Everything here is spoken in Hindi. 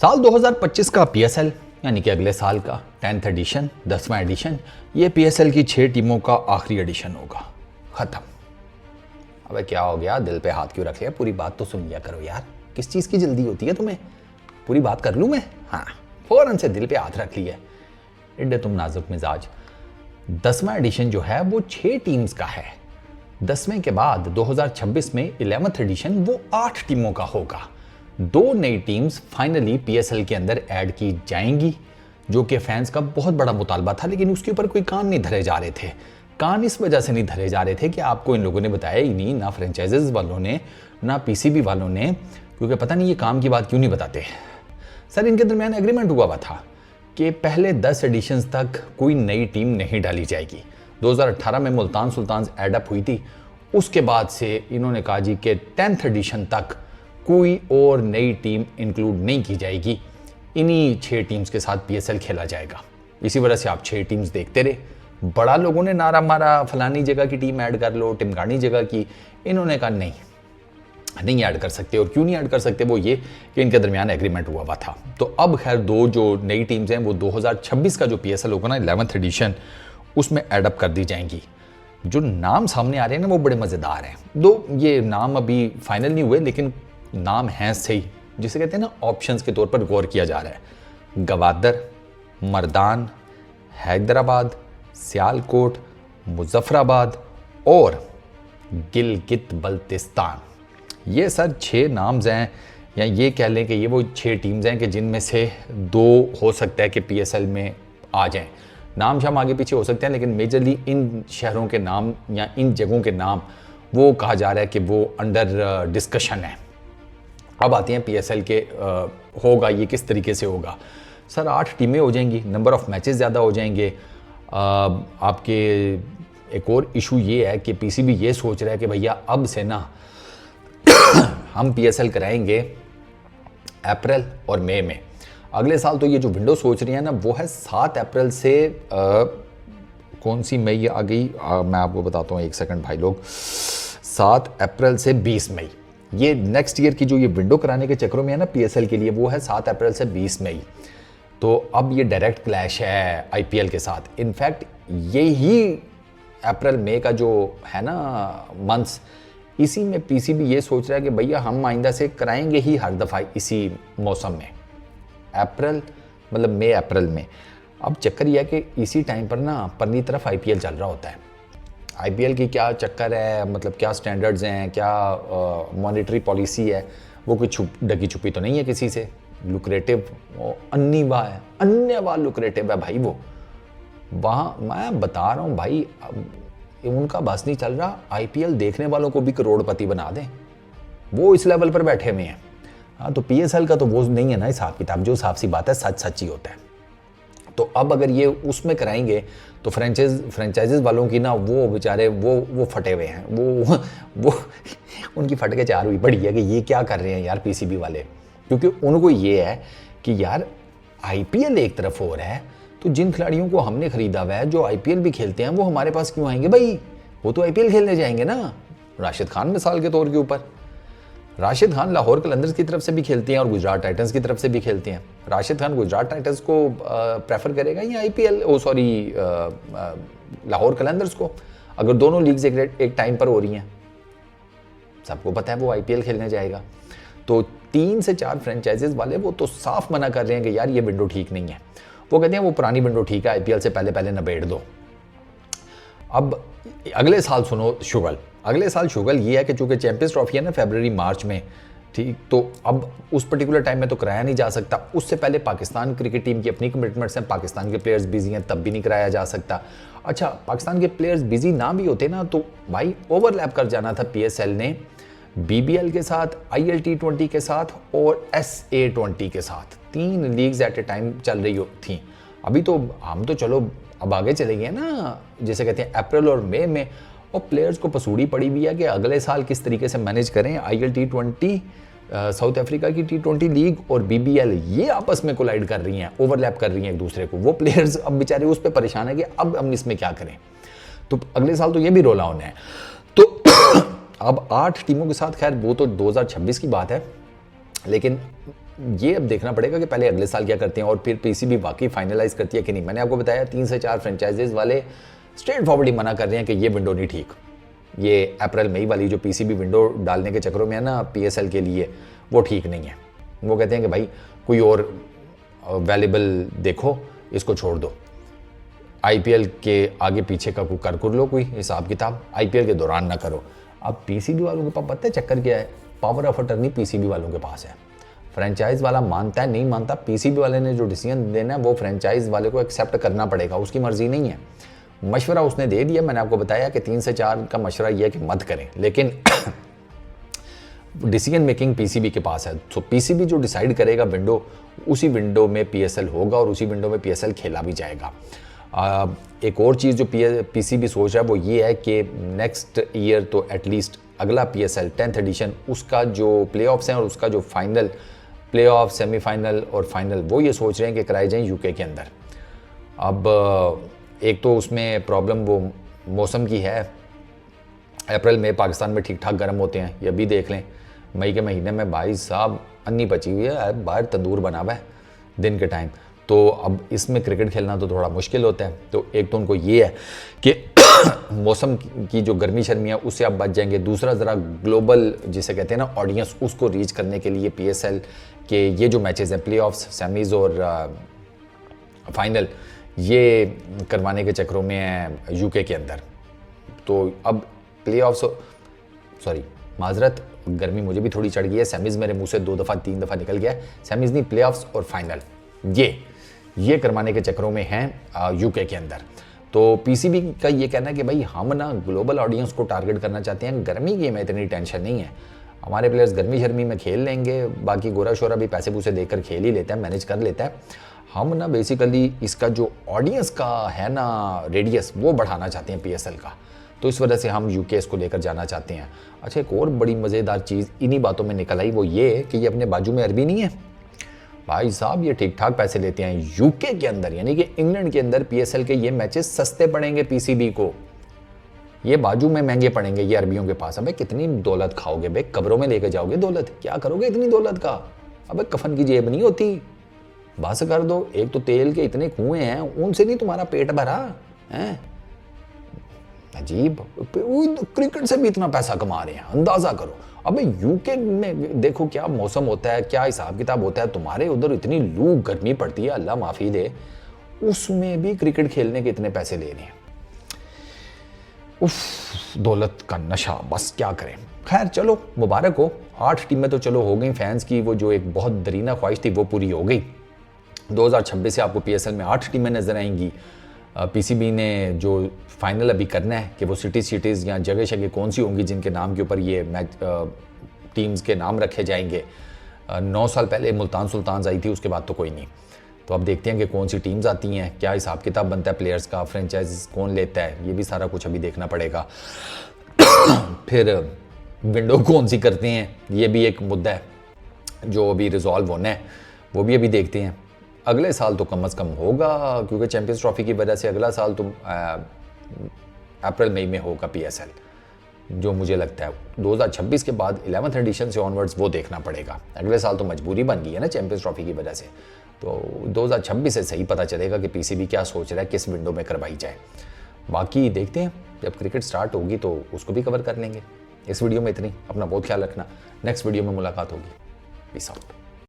साल 2025 का पीएसएल यानी कि अगले साल का 10th एडिशन 10वां एडिशन, ये पीएसएल की 6 टीमों का आखिरी एडिशन होगा। खत्म। अबे क्या हो गया, दिल पे हाथ क्यों रख लिया? पूरी बात तो सुन लिया करो यार, किस चीज़ की जल्दी होती है तुम्हें? पूरी बात कर लूँ मैं? हाँ, फौरन से दिल पे हाथ रख लिया। इड्डे तुम नाजुक मिजाज। 10वां एडिशन जो है वो 6 टीम्स का है। 10वें के बाद 2026 में 11th एडिशन वो 8 टीमों का होगा। 2 नई टीम्स फाइनली पीएसएल के अंदर ऐड की जाएंगी, जो कि फैंस का बहुत बड़ा मुतालबा था, लेकिन उसके ऊपर कोई कान नहीं धरे जा रहे थे। कान इस वजह से नहीं धरे जा रहे थे कि आपको इन लोगों ने बताया ही नहीं, ना फ्रेंचाइजेज वालों ने ना पीसीबी वालों ने, क्योंकि पता नहीं ये काम की बात क्यों नहीं बताते। सर, इनके दरमियान एग्रीमेंट हुआ था कि पहले 10 एडिशंस तक कोई नई टीम नहीं डाली जाएगी। 2018 में मुल्तान सुल्तान्स एडअप हुई थी, उसके बाद से इन्होंने कहा जी कि 10th एडिशन तक कोई और नई टीम इंक्लूड नहीं की जाएगी, इन्हीं 6 टीम्स के साथ पीएसएल खेला जाएगा। इसी वजह से आप 6 टीम्स देखते रहे। बड़ा लोगों ने नारा मारा फलानी जगह की टीम ऐड कर लो, टिमकानी जगह की। इन्होंने कहा नहीं ऐड कर सकते। और क्यों नहीं ऐड कर सकते? वो ये कि इनके दरमियान एग्रीमेंट हुआ था। तो अब खैर 2 जो नई टीम्स हैं वो 2026 का जो पीएसएल होगा ना 11th एडिशन, उसमें एडअप कर दी जाएंगी। जो नाम सामने आ रहे हैं ना वो बड़े मज़ेदार हैं। दो ये नाम अभी फाइनल नहीं हुए, लेकिन नाम हैं सही, जिसे कहते हैं ना ऑप्शंस के तौर पर गौर किया जा रहा है। गवादर, मर्दान, हैदराबाद, सियालकोट, मुजफ्फराबाद और गिलगित बल्तिस्तान। ये सर 6 नाम्स हैं, या ये कह लें कि ये वो 6 टीम्स हैं कि जिनमें से 2 हो सकता है कि पीएसएल में आ जाएं। नाम शाम आगे पीछे हो सकते हैं, लेकिन मेजरली इन शहरों के नाम या इन जगहों के नाम वो कहा जा रहा है कि वो अंडर डिस्कशन है। अब आते हैं पीएसएल के होगा ये किस तरीके से होगा। सर 8 टीमें हो जाएंगी, नंबर ऑफ मैचेस ज़्यादा हो जाएंगे। आपके एक और इशू ये है कि पीसीबी ये सोच रहा है कि भैया अब से ना हम पीएसएल कराएंगे अप्रैल और मई में। अगले साल तो ये जो विंडो सोच रही है ना वो है 7 अप्रैल से कौन सी मई आ गई, मैं आपको बताता हूँ, 1 सेकंड भाई लोग। 7 अप्रैल से 20 मई, ये नेक्स्ट ईयर की जो ये विंडो कराने के चक्रों में है ना पीएसएल के लिए, वो है 7 अप्रैल से 20 मई। तो अब ये डायरेक्ट क्लैश है आईपीएल के साथ। इनफैक्ट यही अप्रैल मई का जो है ना मंथ्स, इसी में पीसीबी ये सोच रहा है कि भैया हम आइंदा से कराएंगे ही हर दफ़ा इसी मौसम में, अप्रैल मतलब मई अप्रैल में। अब चक्कर यह है कि इसी टाइम पर ना परनी तरफ आईपीएल चल रहा होता है। आईपीएल की क्या चक्कर है, मतलब क्या स्टैंडर्ड्स हैं, क्या मॉनेटरी पॉलिसी है, वो कोई ढकी छुपी तो नहीं है किसी से। लुक्रेटिव अन्यवा लुक्रेटिव है भाई वो। वहाँ मैं बता रहा हूँ भाई, उनका बस नहीं चल रहा, आईपीएल देखने वालों को भी करोड़पति बना दें, वो इस लेवल पर बैठे हुए हैं। हाँ, तो पीएसएल का तो वो नहीं है ना हिसाब किताब, जो साफ सी बात है सच ही होता है। तो अब अगर ये उसमें कराएंगे तो फ्रेंचाइजेज वालों की ना वो बेचारे वो फटे हुए हैं, वो उनकी फट के चार हुई पड़ी है कि ये क्या कर रहे हैं यार पीसीबी वाले। क्योंकि उनको ये है कि यार आईपीएल एक तरफ हो रहा है, तो जिन खिलाड़ियों को हमने खरीदा हुआ है जो आईपीएल भी खेलते हैं वो हमारे पास क्यों आएंगे भाई? वो तो आईपीएल खेलने जाएंगे ना। राशिद खान मिसाल के तौर के ऊपर, राशिद खान लाहौर कलंदर्स की तरफ से भी खेलते हैं और गुजरात टाइटंस की तरफ से भी खेलते हैं। राशिद खान गुजरात टाइटंस को प्रेफर करेगा या आईपीएल लाहौर कलंदर्स को? अगर दोनों लीग्स एक टाइम पर हो रही हैं, सबको पता है वो आईपीएल खेलने जाएगा। तो 3 से 4 फ्रेंचाइजेज वाले वो तो साफ मना कर रहे हैं कि यार ये विंडो ठीक नहीं है। वो कहते हैं वो पुरानी विंडो ठीक है, आईपीएल से पहले निबेड़ दो। अब अगले साल सुनो शुगल, अगले साल शुगल ये है कि चूंकि चैंपियंस ट्रॉफी है ना फरवरी मार्च में, ठीक, तो अब उस पर्टिकुलर टाइम में तो कराया नहीं जा सकता। उससे पहले पाकिस्तान क्रिकेट टीम की अपनी कमिटमेंट्स हैं, पाकिस्तान के प्लेयर्स बिजी हैं, तब भी नहीं कराया जा सकता। अच्छा, पाकिस्तान के प्लेयर्स बिजी ना भी होते ना तो भाई ओवरलैप कर जाना था पीएसएल ने बीबीएल के साथ, ILT20 के साथ और SA20 के साथ। 3 लीग्स एट ए टाइम चल रही थी। अभी तो हम तो चलो अब आगे चले गए ना, जैसे कहते हैं अप्रैल और मई में, और प्लेयर्स को पसूड़ी पड़ी हुई है कि अगले साल किस तरीके से मैनेज करें। ILT20 साउथ अफ्रीका की T20 लीग और BBL ये आपस में कोलाइड कर रही हैं, ओवरलैप कर रही हैं एक दूसरे को। वो प्लेयर्स अब बेचारे उस पर परेशान है कि अब हम इसमें क्या करें। तो अगले साल तो ये भी रोल ऑन है। तो अब 8 टीमों के साथ, खैर वो तो 2026 की बात है, लेकिन ये अब देखना पड़ेगा कि पहले अगले साल क्या करते हैं और फिर पीसीबी वाकई फाइनलाइज करती है कि नहीं। मैंने आपको बताया 3 से 4 फ्रेंचाइजेज वाले स्ट्रेट फॉरवर्ड ही मना कर रहे हैं कि ये विंडो नहीं ठीक। ये अप्रैल मई वाली जो पीसीबी विंडो डालने के चक्करों में है ना पीएसएल के लिए, वो ठीक नहीं है। वो कहते हैं कि भाई कोई और वैल्यूबल देखो, इसको छोड़ दो। आईपीएल के आगे पीछे का कर लो कोई हिसाब किताब, आईपीएल के दौरान ना करो। अब पीसीबी वालों के पास पता है चक्कर क्या है, पावर ऑफ अटर्नी पीसीबी वालों के पास है। फ्रेंचाइज वाला मानता है नहीं मानता, पीसीबी वाले ने जो डिसीजन देना है वो फ्रेंचाइज वाले को एक्सेप्ट करना पड़ेगा, उसकी मर्जी नहीं है। मशवरा उसने दे दिया, मैंने आपको बताया कि 3 से 4 का मशवरा यह है कि मत करें, लेकिन डिसीजन मेकिंग पीसीबी के पास है। तो पीसीबी जो डिसाइड करेगा विंडो, उसी विंडो में पीएसएल होगा और उसी विंडो में पीएसएल खेला भी जाएगा। एक और चीज़ जो पीसीबी सोच रहा है वो ये है कि नेक्स्ट ईयर तो एटलीस्ट अगला पीएसएल 10th एडिशन, उसका जो प्लेऑफ्स हैं और उसका जो फाइनल प्लेऑफ, सेमीफाइनल और फाइनल, वो ये सोच रहे हैं कि कराए जाएं यूके के अंदर। अब एक तो उसमें प्रॉब्लम वो मौसम की है, अप्रैल में पाकिस्तान में ठीक ठाक गर्म होते हैं, ये भी देख लें। मई के महीने में भाई साहब अन्नी बची हुई है, बाहर तंदूर बना हुआ है दिन के टाइम। तो अब इसमें क्रिकेट खेलना तो थोड़ा मुश्किल होता है। तो एक तो उनको ये है कि मौसम की जो गर्मी शर्मी है उससे आप बच जाएंगे। दूसरा ज़रा ग्लोबल जिसे कहते हैं ना ऑडियंस, उसको रीच करने के लिए पीएसएल के ये जो मैचेस हैं, प्लेऑफ्स, सेमीज़ और फाइनल, ये करवाने के चक्करों में है यूके के अंदर। तो अब प्लेऑफ्स, सॉरी माजरत, गर्मी मुझे भी थोड़ी चढ़ गई है, सेमीज़ मेरे मुंह से 2 दफ़ा 3 दफ़ा निकल गया है। सेमीज़ नहीं, प्लेऑफ्स और फाइनल ये करवाने के चक्करों में हैं यूके के अंदर। तो पीसीबी का ये कहना है कि भाई हम ना ग्लोबल ऑडियंस को टारगेट करना चाहते हैं, गर्मी की हमें इतनी टेंशन नहीं है, हमारे प्लेयर्स गर्मी शर्मी में खेल लेंगे, बाकी गोरा शोरा भी पैसे पूसे देकर खेल ही लेता है, मैनेज कर लेता है। हम ना बेसिकली इसका जो ऑडियंस का है ना रेडियस, वो बढ़ाना चाहते हैं पीएसएल का। तो इस वजह से हम यूके इसको लेकर जाना चाहते हैं। अच्छा, एक और बड़ी मज़ेदार चीज़ इन्हीं बातों में निकल आई, वो ये कि ये अपने बाजू में अरबी नहीं है भाई साहब, ये ठीक ठाक पैसे लेते हैं यूके के अंदर, यानी कि इंग्लैंड के अंदर पीएसएल के ये मैचेस सस्ते पड़ेंगे पीसीबी को, ये बाजू में महंगे पड़ेंगे ये अरबियों के पास। अबे कितनी दौलत खाओगे बे, कब्रों में लेके जाओगे दौलत, क्या करोगे इतनी दौलत का? अबे कफन की जेब नहीं होती, बस कर दो। एक तो तेल के इतने कुएं हैं, उनसे नहीं तुम्हारा पेट भरा है? अजीब, क्रिकेट से भी इतना पैसा कमा रहे हैं, अंदाजा करो। अबे यूके में देखो क्या मौसम होता है, क्या हिसाब किताब होता है, तुम्हारे उधर इतनी लू गर्मी पड़ती है, अल्लाह माफ़ी दे, उसमें भी क्रिकेट खेलने के इतने पैसे ले रहे हैं। उफ, दौलत का नशा, बस क्या करें। खैर चलो, मुबारक हो, 8 टीमें तो चलो हो गई, फैंस की वो जो एक बहुत दरीना ख्वाहिश थी वो पूरी हो गई। 2026 से आपको पीएसएल में 8 टीमें नजर आएंगी। पीसीबी ने जो फाइनल अभी करना है कि वो सिटीज़ या जगह शगह कौन सी होंगी जिनके नाम के ऊपर ये मैच टीम्स के नाम रखे जाएंगे। 9 साल पहले मुल्तान सुल्तान्स आई थी, उसके बाद तो कोई नहीं। तो अब देखते हैं कि कौन सी टीम्स आती हैं, क्या हिसाब किताब बनता है प्लेयर्स का, फ्रेंचाइज कौन लेता है, ये भी सारा कुछ अभी देखना पड़ेगा। फिर विंडो कौन सी करते हैं, ये भी एक मुद्दा है जो अभी रिजॉल्व होना है, वो भी अभी देखते हैं। अगले साल तो कम से कम होगा, क्योंकि चैंपियंस ट्रॉफी की वजह से अगला साल तो अप्रैल मई में होगा पीएसएल, जो मुझे लगता है 2026 के बाद 11th एडिशन से ऑनवर्ड्स वो देखना पड़ेगा। अगले साल तो मजबूरी बन गई है ना चैंपियंस ट्रॉफी की वजह से, तो 2026 से सही पता चलेगा कि पीसीबी क्या सोच रहा है, किस विंडो में करवाई जाए। बाकी देखते हैं, जब क्रिकेट स्टार्ट होगी तो उसको भी कवर कर लेंगे। इस वीडियो में इतनी, अपना बहुत ख्याल रखना, नेक्स्ट वीडियो में मुलाकात होगी। Peace out.